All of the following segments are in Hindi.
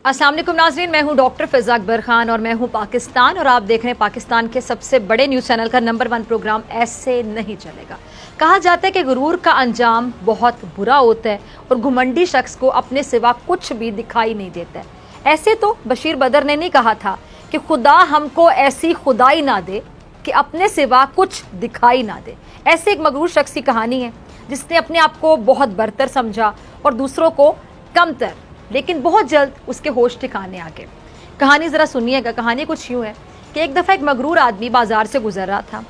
अस्सलाम वालेकुम नाज़रीन, मैं हूं डॉक्टर फ़िज़ा अकबर खान और मैं हूं पाकिस्तान और आप देख रहे हैं पाकिस्तान के सबसे बड़े न्यूज़ चैनल का नंबर 1 प्रोग्राम ऐसे नहीं चलेगा। कहा जाता है कि गुरूर का अंजाम बहुत बुरा होता है और घुमंडी शख्स को अपने सिवा कुछ भी दिखाई नहीं देता है। ऐसे तो बशीर बदर ने नहीं कहा था कि खुदा हमको ऐसी खुदाई ना दे कि अपने सिवा कुछ दिखाई ना दे। ऐसे एक मगरूर शख्स की कहानी है जिसने अपने आप को बहुत बरतर समझा और दूसरों को कमतर, लेकिन बहुत जल्द उसके होश ठिकाने आ गए। कहानी ज़रा सुनिएगा। कहानी कुछ यूँ है कि एक दफ़ा एक मगरूर आदमी बाजार से गुजर रहा था।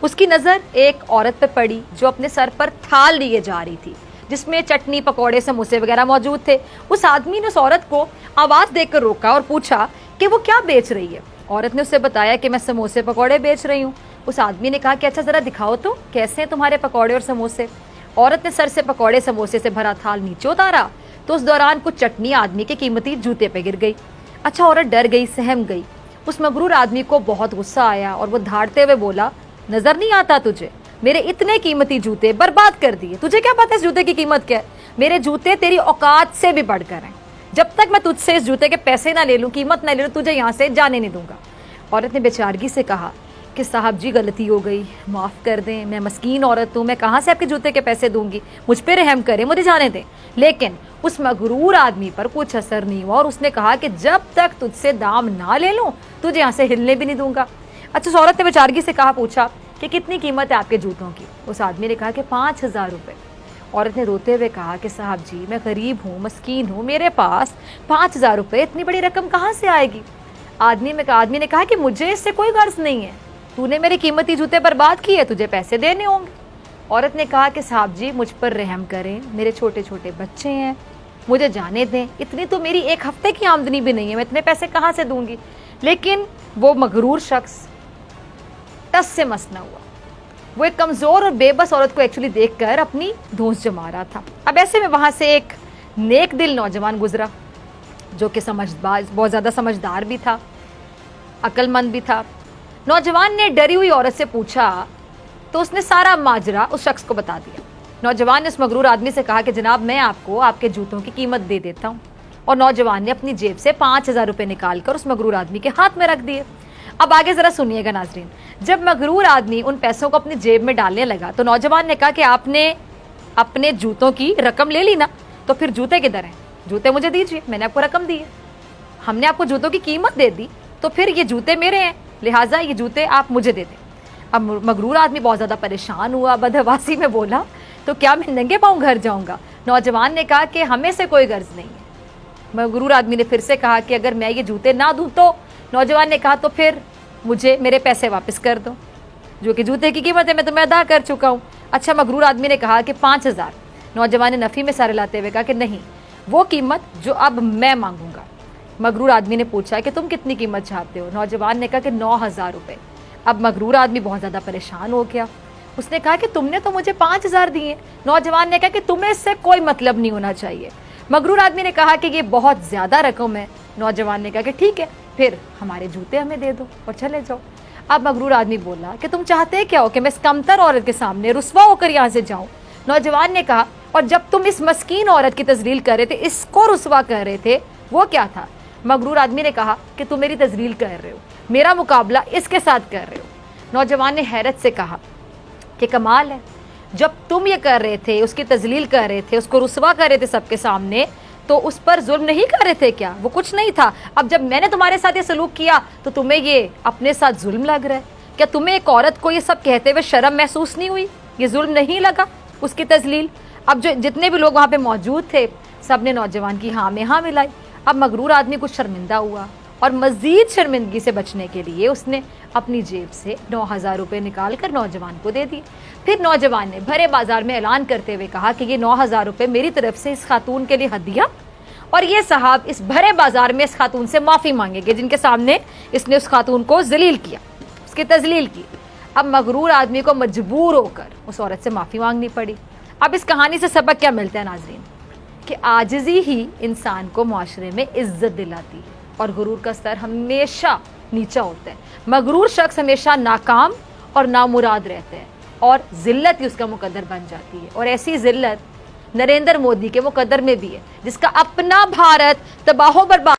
उसकी नज़र एक औरत पे पड़ी जो अपने सर पर थाल लिए जा रही थी जिसमें चटनी, पकौड़े, समोसे वगैरह मौजूद थे। उस आदमी ने उस औरत को आवाज़ देकर रोका और पूछा कि वो क्या बेच रही है। औरत ने उसे बताया कि मैं समोसे पकौड़े बेच रही हूँ। उस आदमी ने कहा कि अच्छा ज़रा दिखाओ तो कैसे हैं तुम्हारे पकौड़े और समोसे। औरत ने सर से पकौड़े समोसे से भरा थाल नीचे उतारा तो उस दौरान कुछ चटनी आदमी के कीमती जूते पे गिर गई। अच्छा, औरत डर गई, सहम गई। उस मगरूर आदमी को बहुत गुस्सा आया और वो धाड़ते हुए बोला, नजर नहीं आता तुझे? मेरे इतने कीमती जूते बर्बाद कर दिए। तुझे क्या पता इस जूते की कीमत क्या है? मेरे जूते तेरी औकात से भी बढ़कर हैं। जब तक मैं तुझसे इस जूते के पैसे ना ले लूं, कीमत ना ले लूं, तुझे यहाँ से जाने नहीं दूंगा। औरत ने बेचारगी से कहा कि साहब जी, गलती हो गई, माफ़ कर दें, मैं मस्कीन औरत हूँ, मैं कहाँ से आपके जूते के पैसे दूंगी, मुझ पर रहम करें, मुझे जाने दें। लेकिन उस मगरूर आदमी पर कुछ असर नहीं हुआ और उसने कहा कि जब तक तुझसे दाम ना ले लूँ तुझे यहाँ से हिलने भी नहीं दूंगा। अच्छा, उस औरत ने बेचारगी से कहा, पूछा कि कितनी कीमत है आपके जूतों की? उस आदमी ने कहा कि 5,000 रुपये। औरत ने रोते हुए कहा कि साहब जी, मैं गरीब हूँ, मस्कीन हूँ, मेरे पास 5,000 रुपये, इतनी बड़ी रकम कहाँ से आएगी? आदमी ने कहा कि मुझे इससे कोई गर्ज नहीं है, तूने मेरे कीमती जूते बर्बाद किए, तुझे पैसे देने होंगे। औरत ने कहा कि साहब जी, मुझ पर रहम करें, मेरे छोटे छोटे बच्चे हैं, मुझे जाने दें, इतनी तो मेरी एक हफ्ते की आमदनी भी नहीं है, मैं इतने पैसे कहाँ से दूंगी। लेकिन वो मगरूर शख्स टस से मस न हुआ। वो एक कमज़ोर और बेबस औरत को एक्चुअली देखकर अपनी धौंस जमा रहा था। अब ऐसे में वहाँ से एक नेक दिल नौजवान गुजरा जो कि समझदार, बहुत ज़्यादा समझदार भी था, अक्लमंद भी था। नौजवान ने डरी हुई औरत से पूछा तो उसने सारा माजरा उस शख्स को बता दिया। नौजवान ने उस मगरूर आदमी से कहा कि जनाब, मैं आपको आपके जूतों की कीमत दे देता हूँ। और नौजवान ने अपनी जेब से 5,000 रुपये निकाल कर उस मगरूर आदमी के हाथ में रख दिए। अब आगे ज़रा सुनिएगा नाजरीन। जब मगरूर आदमी उन पैसों को अपनी जेब में डालने लगा तो नौजवान ने कहा कि आपने अपने जूतों की रकम ले ली ना, तो फिर जूते किधर हैं? जूते मुझे दीजिए, मैंने आपको रकम दी है, हमने आपको जूतों की कीमत दे दी, तो फिर ये जूते मेरे हैं, लिहाजा ये जूते आप मुझे दे दें। अब मगरूर आदमी बहुत ज़्यादा परेशान हुआ, बदहवासी में बोला, तो क्या मैं नंगे पाँव घर जाऊँगा? नौजवान ने कहा कि हमें से कोई गर्ज नहीं है। मगरूर आदमी ने फिर से कहा कि अगर मैं ये जूते ना दूँ तो? नौजवान ने कहा तो फिर मुझे मेरे पैसे वापस कर दो, जो कि जूते की कीमत है, मैं तुम्हें अदा कर चुका हूँ। अच्छा, मगरूर आदमी ने कहा कि 5,000। नौजवान ने नफ़ी में सर हिलाते हुए कहा कि नहीं, वो कीमत जो अब मैं मांगूंगा। मगरूर आदमी ने पूछा कि तुम कितनी कीमत चाहते हो? नौजवान ने कहा कि 9,000 रुपये। अब मगरूर आदमी बहुत ज़्यादा परेशान हो गया। उसने कहा कि तुमने तो मुझे 5,000 दिए। नौजवान ने कहा कि तुम्हें इससे कोई मतलब नहीं होना चाहिए। मगरूर आदमी ने कहा कि ये बहुत ज़्यादा रकम है। नौजवान ने कहा कि ठीक है, फिर हमारे जूते हमें दे दो और चले जाओ। अब मगरूर आदमी बोला कि तुम चाहते क्या हो कि मैं इस कमतर औरत के सामने रुस्वा होकर यहाँ से जाऊँ? नौजवान ने कहा, और जब तुम इस मस्कीन औरत की तजलील कर रहे थे, इसको रुस्वा कर रहे थे, वो क्या था? मगरूर आदमी ने कहा कि तुम मेरी तजलील कर रहे हो, मेरा मुकाबला इसके साथ कर रहे हो। नौजवान ने हैरत से कहा कि कमाल है, जब तुम ये कर रहे थे, उसकी तजलील कर रहे थे, उसको रुस्वा कर रहे थे सबके सामने, तो उस पर जुल्म नहीं कर रहे थे क्या? वो कुछ नहीं था। अब जब मैंने तुम्हारे साथ ये सलूक किया तो तुम्हें ये अपने साथ जुल्म लग रहा है क्या? तुम्हें एक औरत को ये सब कहते हुए शर्म महसूस नहीं हुई? ये जुल्म नहीं लगा उसकी तजलील? अब जो जितने भी लोग वहाँ पे मौजूद थे, सब ने नौजवान की हाँ में हाँ मिलाई। अब मगरूर आदमी कुछ शर्मिंदा हुआ और मज़ीद शर्मिंदगी से बचने के लिए उसने अपनी जेब से 9,000 रुपये निकाल कर नौजवान को दे दिए। फिर नौजवान ने भरे बाजार में ऐलान करते हुए कहा कि ये 9,000 रुपये मेरी तरफ से इस खातून के लिए हदिया, और ये साहब इस भरे बाजार में इस खातून से माफ़ी मांगेंगे जिनके सामने इसने उस खातून को जलील किया, उसकी तजलील की। अब मगरूर आदमी को मजबूर होकर उस औरत से माफ़ी मांगनी पड़ी। अब इस कहानी से सबक क्या मिलता है नाजरीन? कि आजिज़ी ही इंसान को माशरे में इज्जत दिलाती है और गुरूर का स्तर हमेशा नीचा होता है। मगरूर शख्स हमेशा नाकाम और नामुराद रहता है और जिल्लत ही उसका मुकद्दर बन जाती है। और ऐसी जिल्लत नरेंद्र मोदी के मुकद्दर में भी है, जिसका अपना भारत तबाह बर्बाद